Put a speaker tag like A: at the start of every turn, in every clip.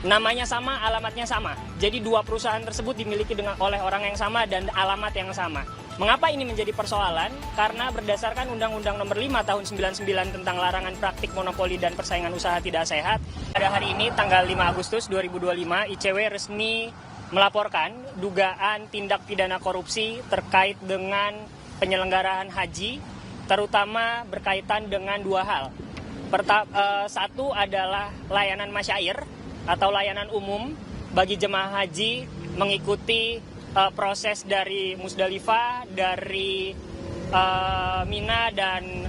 A: Namanya sama, alamatnya sama. Jadi dua perusahaan tersebut dimiliki oleh orang yang sama dan alamat yang sama. Mengapa ini menjadi persoalan? Karena berdasarkan Undang-Undang Nomor 5 Tahun 99 tentang larangan praktik monopoli dan persaingan usaha tidak sehat, pada hari ini tanggal 5 Agustus 2025, ICW resmi melaporkan dugaan tindak pidana korupsi terkait dengan penyelenggaraan haji, terutama berkaitan dengan dua hal. Satu adalah layanan masyair atau layanan umum bagi jemaah haji mengikuti proses dari Musdalifah, dari Mina dan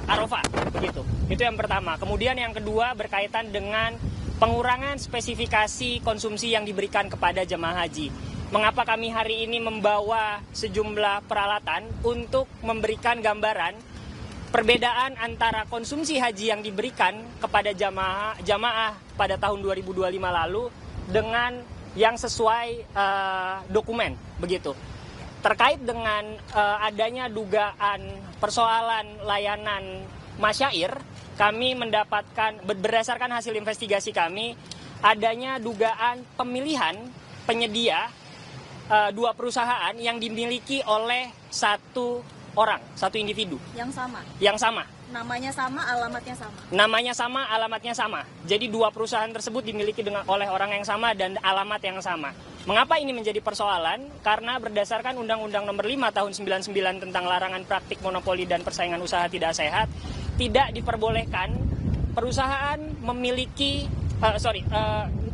A: Arafah, begitu. Itu yang pertama. Kemudian yang kedua berkaitan dengan pengurangan spesifikasi konsumsi yang diberikan kepada jemaah haji. Mengapa kami hari ini membawa sejumlah peralatan untuk memberikan gambaran perbedaan antara konsumsi haji yang diberikan kepada jamaah pada tahun 2025 lalu dengan yang sesuai dokumen, begitu. Terkait dengan adanya dugaan persoalan layanan masyair, kami mendapatkan berdasarkan hasil investigasi kami adanya dugaan pemilihan penyedia dua perusahaan yang dimiliki oleh satu orang, satu individu. Yang sama.
B: Namanya sama, alamatnya sama.
A: Namanya sama, alamatnya sama. Jadi dua perusahaan tersebut dimiliki oleh orang yang sama dan alamat yang sama. Mengapa ini menjadi persoalan? Karena berdasarkan Undang-Undang Nomor 5 Tahun 99 tentang larangan praktik monopoli dan persaingan usaha tidak sehat, tidak diperbolehkan perusahaan memiliki,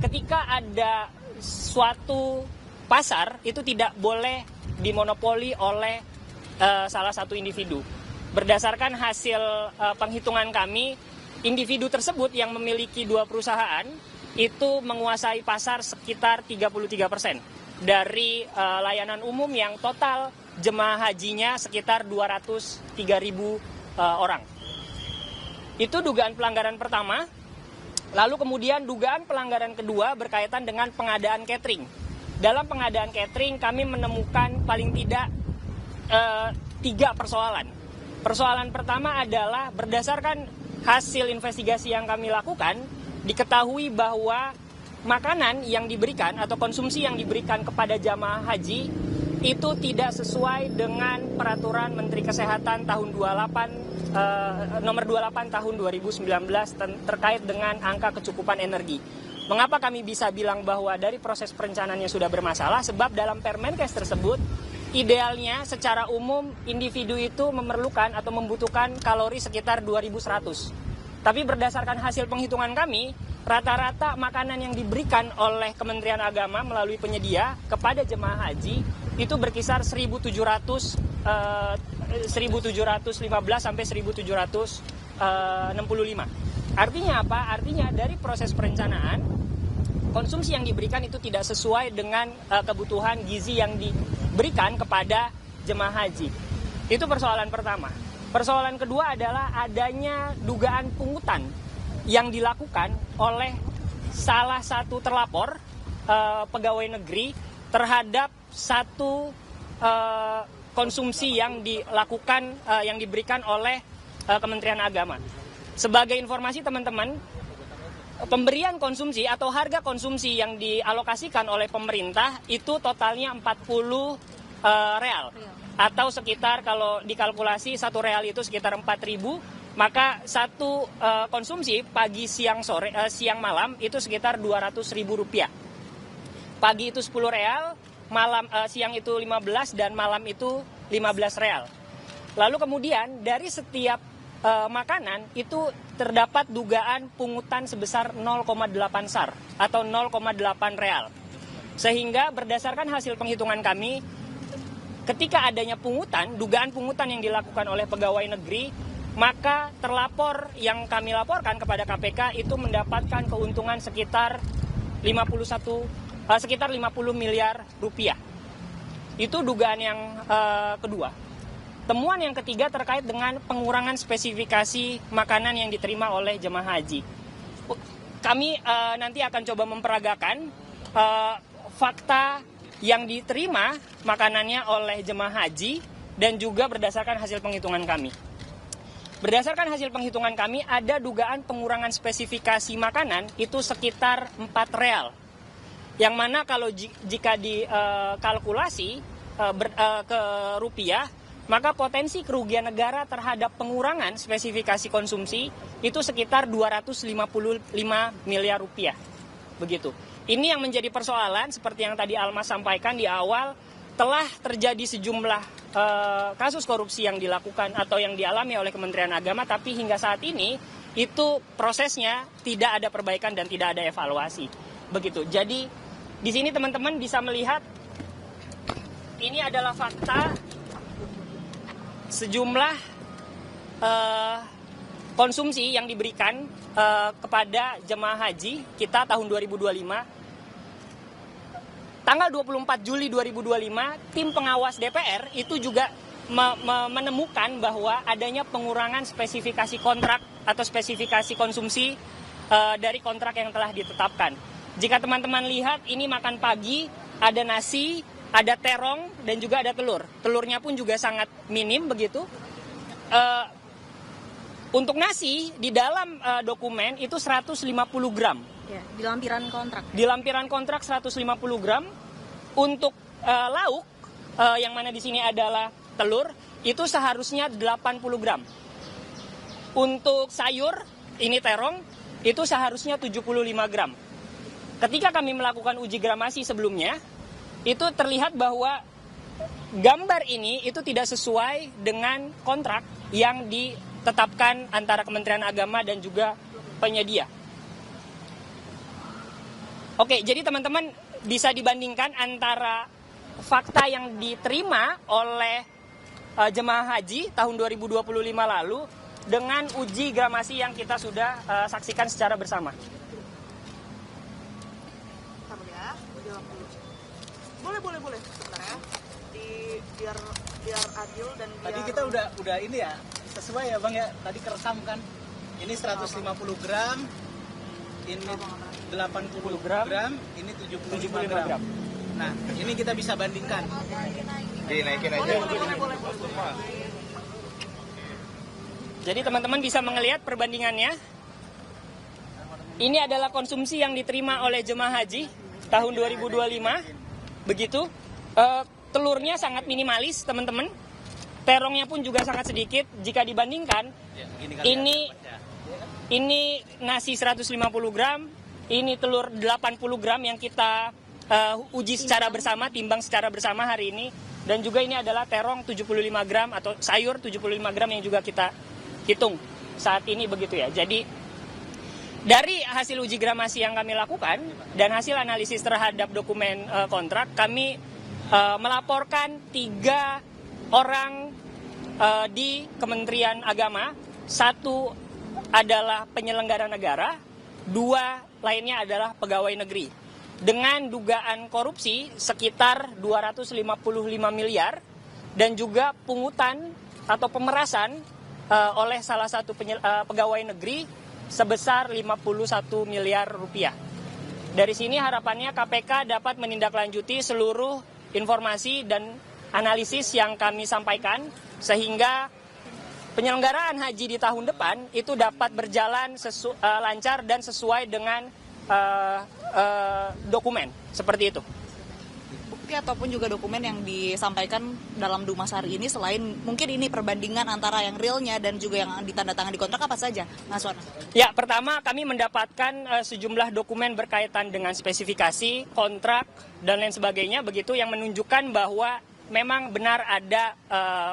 A: ketika ada suatu pasar itu tidak boleh dimonopoli oleh salah satu individu. Berdasarkan hasil penghitungan kami, individu tersebut yang memiliki dua perusahaan itu menguasai pasar sekitar 33% dari layanan umum yang total jemaah hajinya sekitar 203.000 orang. Itu dugaan pelanggaran pertama. Lalu kemudian dugaan pelanggaran kedua berkaitan dengan pengadaan catering. Dalam pengadaan catering kami menemukan paling tidak 3 persoalan. Persoalan pertama adalah berdasarkan hasil investigasi yang kami lakukan, diketahui bahwa makanan yang diberikan atau konsumsi yang diberikan kepada jamaah haji itu tidak sesuai dengan peraturan Menteri Kesehatan tahun nomor 28 tahun 2019 terkait dengan angka kecukupan energi. Mengapa kami bisa bilang bahwa dari proses perencanaannya sudah bermasalah? Sebab dalam Permenkes tersebut, idealnya secara umum individu itu memerlukan atau membutuhkan kalori sekitar 2.100. Tapi berdasarkan hasil penghitungan kami, rata-rata makanan yang diberikan oleh Kementerian Agama melalui penyedia kepada jemaah haji itu berkisar 1.715 sampai 1.765. Artinya apa? Artinya dari proses perencanaan, konsumsi yang diberikan itu tidak sesuai dengan kebutuhan gizi yang diberikan kepada jemaah haji. Itu persoalan pertama. Persoalan kedua adalah adanya dugaan pungutan yang dilakukan oleh salah satu terlapor pegawai negeri terhadap satu konsumsi yang dilakukan yang diberikan oleh Kementerian Agama. Sebagai informasi teman-teman, pemberian konsumsi atau harga konsumsi yang dialokasikan oleh pemerintah itu totalnya 40 real. Atau sekitar kalau dikalkulasi 1 real itu sekitar 4.000, maka satu konsumsi pagi, siang, sore, siang, malam itu sekitar 200.000 rupiah. Pagi itu 10 real, siang itu 15 dan malam itu 15 real. Lalu kemudian dari setiap makanan itu terdapat dugaan pungutan sebesar 0,8 SAR atau 0,8 real. Sehingga berdasarkan hasil penghitungan kami, ketika adanya pungutan, dugaan pungutan yang dilakukan oleh pegawai negeri, maka terlapor yang kami laporkan kepada KPK itu mendapatkan keuntungan sekitar 50 miliar rupiah. Itu dugaan yang kedua. Temuan yang ketiga terkait dengan pengurangan spesifikasi makanan yang diterima oleh jemaah haji. Kami nanti akan coba memperagakan fakta yang diterima makanannya oleh jemaah haji dan juga berdasarkan hasil penghitungan kami. Berdasarkan hasil penghitungan kami, ada dugaan pengurangan spesifikasi makanan itu sekitar 4 real. Yang mana kalau jika dikalkulasi ke rupiah, maka potensi kerugian negara terhadap pengurangan spesifikasi konsumsi itu sekitar 255 miliar rupiah. Begitu. Ini yang menjadi persoalan seperti yang tadi Almas sampaikan di awal, telah terjadi sejumlah kasus korupsi yang dilakukan atau yang dialami oleh Kementerian Agama, tapi hingga saat ini itu prosesnya tidak ada perbaikan dan tidak ada evaluasi. Begitu. Jadi di sini teman-teman bisa melihat ini adalah fakta sejumlah konsumsi yang diberikan kepada jemaah haji kita tahun 2025. Tanggal 24 Juli 2025, tim pengawas DPR itu juga menemukan bahwa adanya pengurangan spesifikasi kontrak atau spesifikasi konsumsi dari kontrak yang telah ditetapkan. Jika teman-teman lihat, ini makan pagi, ada nasi, ada terong, dan juga ada telur. Telurnya pun juga sangat minim begitu. Untuk nasi, di dalam dokumen itu 150 gram.
B: Ya, di lampiran kontrak.
A: Di lampiran kontrak 150 gram. Untuk lauk, yang mana di sini adalah telur, itu seharusnya 80 gram. Untuk sayur, ini terong, itu seharusnya 75 gram. Ketika kami melakukan uji gramasi sebelumnya, itu terlihat bahwa gambar ini itu tidak sesuai dengan kontrak yang ditetapkan antara Kementerian Agama dan juga penyedia. Oke, jadi teman-teman bisa dibandingkan antara fakta yang diterima oleh jemaah haji tahun 2025 lalu dengan uji gramasi yang kita sudah saksikan secara bersama.
C: Boleh sebentar ya. Biar adil dan biar...
D: Tadi kita udah ini ya, sesuai ya Bang ya. Tadi kerekam kan. Ini 150 gram. Ini 80 gram, ini 75 gram. Nah, ini kita bisa bandingkan.
E: Dinaikin aja.
C: Boleh.
A: Jadi teman-teman bisa melihat perbandingannya. Ini adalah konsumsi yang diterima oleh jemaah haji tahun 2025. Begitu, telurnya sangat minimalis teman-teman, terongnya pun juga sangat sedikit. Jika dibandingkan, ini nasi 150 gram, ini telur 80 gram yang kita uji secara bersama, timbang secara bersama hari ini. Dan juga ini adalah terong 75 gram atau sayur 75 gram yang juga kita hitung saat ini begitu ya. Jadi dari hasil uji gramasi yang kami lakukan dan hasil analisis terhadap dokumen kontrak, kami melaporkan 3 orang di Kementerian Agama. 1 adalah penyelenggara negara, 2 lainnya adalah pegawai negeri. Dengan dugaan korupsi sekitar 255 miliar dan juga pungutan atau pemerasan oleh salah satu pegawai negeri sebesar 51 miliar rupiah. Dari sini harapannya KPK dapat menindaklanjuti seluruh informasi dan analisis yang kami sampaikan sehingga penyelenggaraan haji di tahun depan itu dapat berjalan lancar dan sesuai dengan dokumen seperti itu.
C: Bukti ataupun juga dokumen yang disampaikan dalam Dumas hari ini, selain mungkin ini perbandingan antara yang realnya dan juga yang ditandatangani di kontrak, apa saja, Mas Wana?
A: Ya, pertama kami mendapatkan sejumlah dokumen berkaitan dengan spesifikasi, kontrak, dan lain sebagainya, begitu yang menunjukkan bahwa memang benar ada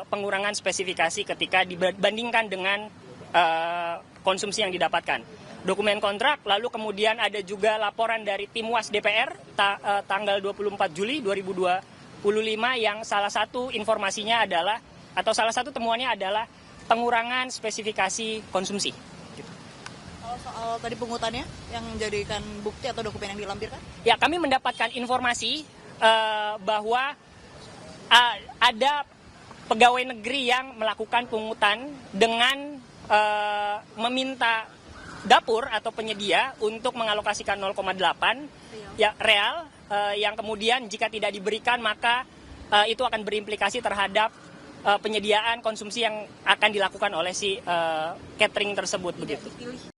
A: pengurangan spesifikasi ketika dibandingkan dengan konsumsi yang didapatkan. Dokumen kontrak, lalu kemudian ada juga laporan dari tim WAS DPR tanggal 24 Juli 2025 yang salah satu informasinya adalah, atau salah satu temuannya adalah pengurangan spesifikasi konsumsi.
C: Kalau soal tadi pungutannya yang menjadikan bukti atau dokumen yang dilampirkan?
A: Ya, kami mendapatkan informasi bahwa ada pegawai negeri yang melakukan pungutan dengan meminta dapur atau penyedia untuk mengalokasikan 0,8 ya real yang kemudian jika tidak diberikan maka itu akan berimplikasi terhadap penyediaan konsumsi yang akan dilakukan oleh si catering tersebut begitu.
B: Dipilih